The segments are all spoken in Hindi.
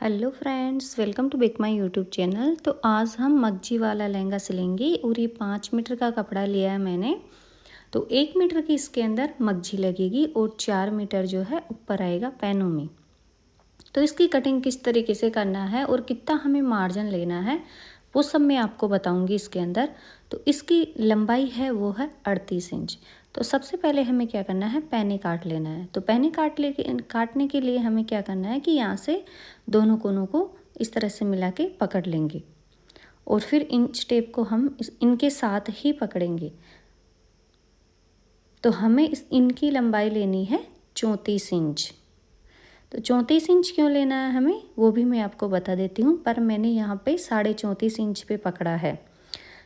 Hello friends, welcome to back my YouTube channel. तो आज हम मग्जी वाला लहंगा सिलेंगे और ये 5 मीटर का कपड़ा लिया है मैंने। तो 1 मीटर की इसके अंदर मग्जी लगेगी और 4 मीटर जो है ऊपर आएगा पैनों में। तो इसकी कटिंग किस तरीके से करना है और कितना हमें मार्जिन लेना है वो सब मैं आपको बताऊंगी इसके अंदर। तो इसकी लंबाई है वो है 38 इंच। तो सबसे पहले हमें क्या करना है, पैने काट लेना है। तो पैने काटने के लिए हमें क्या करना है कि यहाँ से दोनों कोनों को इस तरह से मिला के पकड़ लेंगे और फिर इंच टेप को हम इनके साथ ही पकड़ेंगे। तो हमें इनकी लंबाई लेनी है 34 इंच। तो 34 इंच क्यों लेना है हमें वो भी मैं आपको बता देती हूँ, पर मैंने यहाँ पे 34.5 इंच पे पकड़ा है।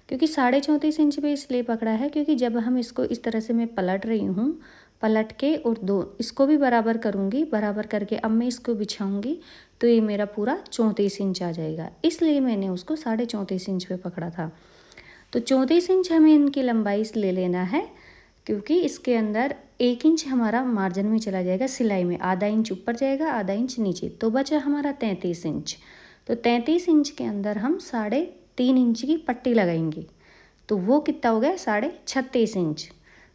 क्योंकि 34.5 इंच पे इसलिए पकड़ा है क्योंकि जब हम इसको इस तरह से मैं पलट रही हूँ, पलट के और दो इसको भी बराबर करूँगी, बराबर करके अब मैं इसको बिछाऊँगी तो ये मेरा पूरा 34 इंच आ जाएगा। इसलिए मैंने उसको 34.5 इंच पे पकड़ा था। तो 34 इंच हमें इनकी लंबाई ले लेना है, क्योंकि इसके अंदर 1 इंच हमारा मार्जिन में चला जाएगा सिलाई में, आधा इंच ऊपर जाएगा आधा इंच नीचे, तो बचा हमारा 33 इंच। तो 33 इंच के अंदर हम 3.5 इंच की पट्टी लगाएंगे। तो वो कितना हो गया 36.5 इंच।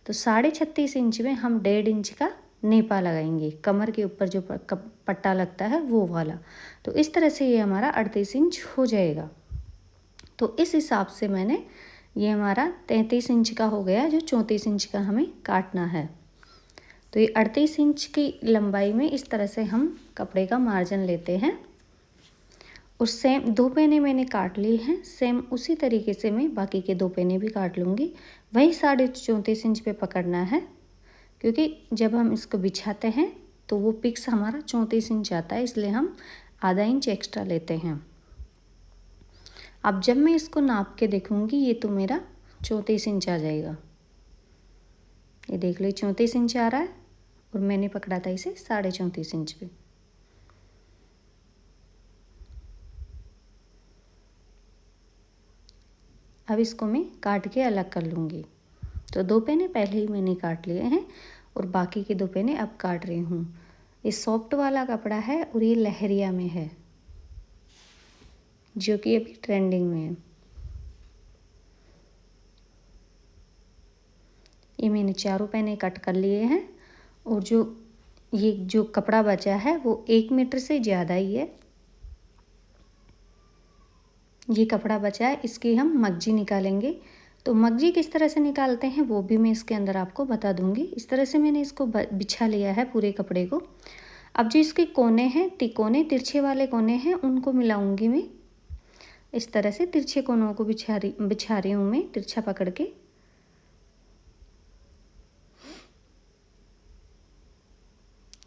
तो 36.5 इंच में हम 1.5 इंच का नेपा लगाएंगे, कमर के ऊपर जो पट्टा लगता है वो वाला। तो इस तरह से ये हमारा 38 इंच हो जाएगा। तो इस हिसाब से मैंने ये हमारा 33 इंच का हो गया, जो 34 इंच का हमें काटना है। तो ये 38 इंच की लंबाई में इस तरह से हम कपड़े का मार्जिन लेते हैं। और सेम 2 पैने मैंने काट लिए हैं, सेम उसी तरीके से मैं बाकी के 2 पैने भी काट लूँगी। वही 34.5 इंच पे पकड़ना है, क्योंकि जब हम इसको बिछाते हैं तो वो पिक्स हमारा 34 इंच आता है, इसलिए हम आधा इंच एक्स्ट्रा लेते हैं। अब जब मैं इसको नाप के देखूंगी ये तो मेरा 34 इंच आ जाएगा। ये देख लो 34 इंच आ रहा है और मैंने पकड़ा था इसे 34.5 इंच पे। अब इसको मैं काट के अलग कर लूँगी। तो 2 पैने पहले ही मैंने काट लिए हैं और बाकी के 2 पैने अब काट रही हूँ। ये सॉफ्ट वाला कपड़ा है और ये लहरिया में है, जो कि अभी ट्रेंडिंग में है। ये मैंने चारों पैने कट कर लिए हैं और जो कपड़ा बचा है वो 1 मीटर से ज़्यादा ही है। ये कपड़ा बचा है, इसकी हम मग्जी निकालेंगे। तो मग्जी किस तरह से निकालते हैं वो भी मैं इसके अंदर आपको बता दूंगी। इस तरह से मैंने इसको बिछा लिया है पूरे कपड़े को। अब जो इसके कोने हैं, तिकोने तिरछे वाले कोने हैं, उनको मिलाऊंगी मैं। इस तरह से तिरछे कोनों को बिछा रही हूँ मैं, तिरछा पकड़ के।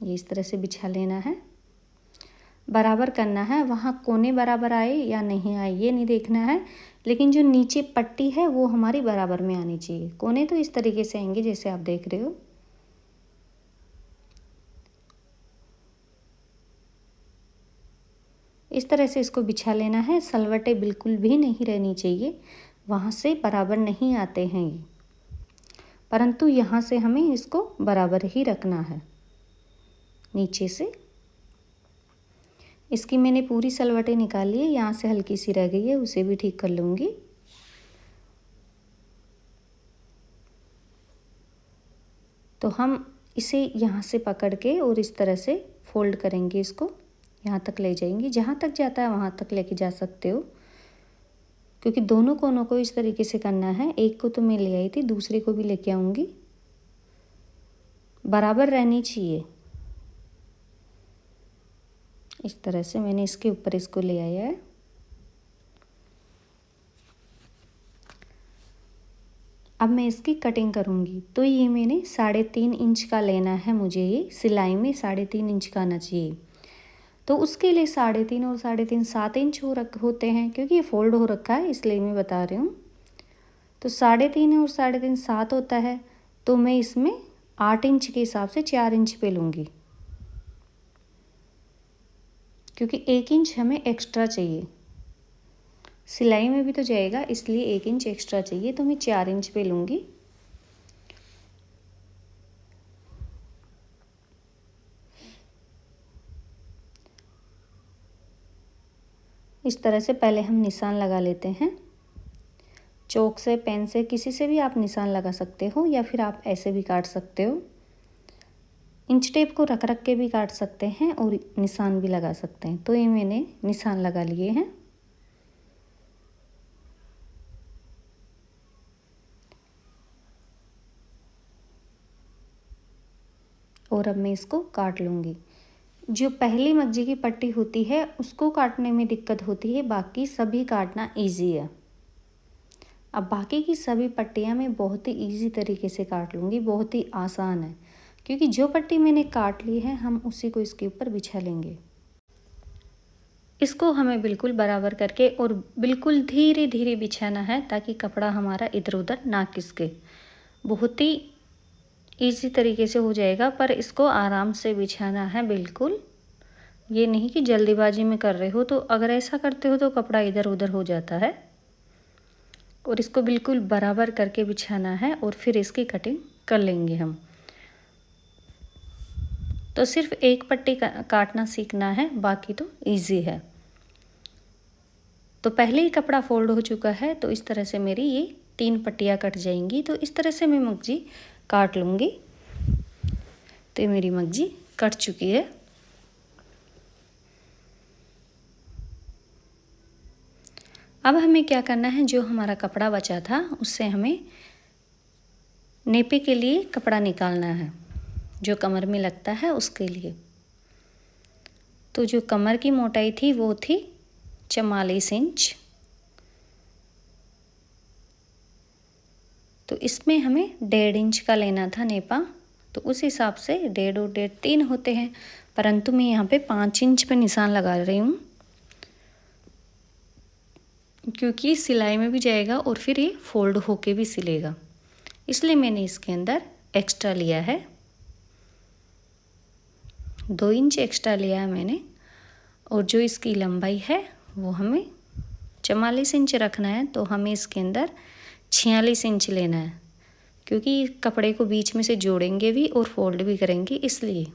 ये इस तरह से बिछा लेना है, बराबर करना है। वहाँ कोने बराबर आए या नहीं आए ये नहीं देखना है, लेकिन जो नीचे पट्टी है वो हमारी बराबर में आनी चाहिए। कोने तो इस तरीके से आएंगे जैसे आप देख रहे हो। इस तरह से इसको बिछा लेना है। सलवटें बिल्कुल भी नहीं रहनी चाहिए, वहाँ से बराबर नहीं आते हैं ये, परंतु यहाँ से हमें इसको बराबर ही रखना है नीचे से। इसकी मैंने पूरी सलवटें निकाल ली है, यहाँ से हल्की सी रह गई है, उसे भी ठीक कर लूँगी। तो हम इसे यहाँ से पकड़ के और इस तरह से फोल्ड करेंगे, इसको यहाँ तक ले जाएंगे, जहाँ तक जाता है वहाँ तक लेके जा सकते हो। क्योंकि दोनों कोनों को इस तरीके से करना है। एक को तो मैं ले आई थी, दूसरे को भी लेके आऊँगी, बराबर रहनी चाहिए। इस तरह से मैंने इसके ऊपर इसको ले आया है। अब मैं इसकी कटिंग करूँगी। तो ये मैंने 3.5 इंच का लेना है मुझे, ये सिलाई में 3.5 इंच का आना चाहिए। तो उसके लिए 3.5 और 3.5 7 इंच होते हैं, क्योंकि ये फोल्ड हो रखा है इसलिए मैं बता रही हूँ। तो 3.5 और 3.5 7 होता है, तो मैं इसमें 8 इंच के हिसाब से 4 इंच पे लूँगी, क्योंकि 1 इंच हमें एक्स्ट्रा चाहिए। सिलाई में भी तो जाएगा, इसलिए 1 इंच एक्स्ट्रा चाहिए, तो मैं 4 इंच पे लूँगी। इस तरह से पहले हम निशान लगा लेते हैं। चौक से, पेन से, किसी से भी आप निशान लगा सकते हो या फिर आप ऐसे भी काट सकते हो। इंच टेप को रख रख के भी काट सकते हैं और निशान भी लगा सकते हैं। तो ये मैंने निशान लगा लिए हैं। और अब मैं इसको काट लूँगी। जो पहली मग्जी की पट्टी होती है उसको काटने में दिक्कत होती है, बाकी सभी काटना इजी है। अब बाकी की सभी पट्टियाँ मैं बहुत ही इजी तरीके से काट लूँगी, बहुत ही आसान है, क्योंकि जो पट्टी मैंने काट ली है हम उसी को इसके ऊपर बिछा लेंगे। इसको हमें बिल्कुल बराबर करके और बिल्कुल धीरे धीरे बिछाना है ताकि कपड़ा हमारा इधर उधर ना खिसके। बहुत ही इजी तरीके से हो जाएगा, पर इसको आराम से बिछाना है बिल्कुल। ये नहीं कि जल्दीबाजी में कर रहे हो, तो अगर ऐसा करते हो तो कपड़ा इधर उधर हो जाता है। और इसको बिल्कुल बराबर करके बिछाना है और फिर इसकी कटिंग कर लेंगे हम। तो सिर्फ एक पट्टी काटना सीखना है, बाकी तो इजी है। तो पहले ही कपड़ा फोल्ड हो चुका है, तो इस तरह से मेरी ये 3 पट्टियाँ कट जाएंगी। तो इस तरह से मैं मग्जी काट लूँगी। तो ये मेरी मग्जी कट चुकी है। अब हमें क्या करना है, जो हमारा कपड़ा बचा था उससे हमें नेपे के लिए कपड़ा निकालना है, जो कमर में लगता है उसके लिए। तो जो कमर की मोटाई थी वो थी 44 इंच। तो इसमें हमें 1.5 इंच का लेना था नेपा। तो उस हिसाब से 1.5 और 1.5 3 होते हैं, परंतु मैं यहाँ पे 5 इंच पे निशान लगा रही हूँ, क्योंकि सिलाई में भी जाएगा और फिर ये फोल्ड होके भी सिलेगा, इसलिए मैंने इसके अंदर एक्स्ट्रा लिया है। 2 इंच एक्स्ट्रा लिया है मैंने। और जो इसकी लंबाई है वो हमें 44 इंच रखना है, तो हमें इसके अंदर 46 इंच लेना है, क्योंकि कपड़े को बीच में से जोड़ेंगे भी और फोल्ड भी करेंगे, इसलिए।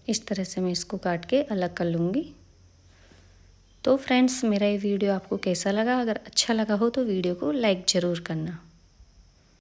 इस तरह से मैं इसको काट के अलग कर लूँगी। तो फ्रेंड्स, मेरा ये वीडियो आपको कैसा लगा? अगर अच्छा लगा हो तो वीडियो को लाइक ज़रूर करना।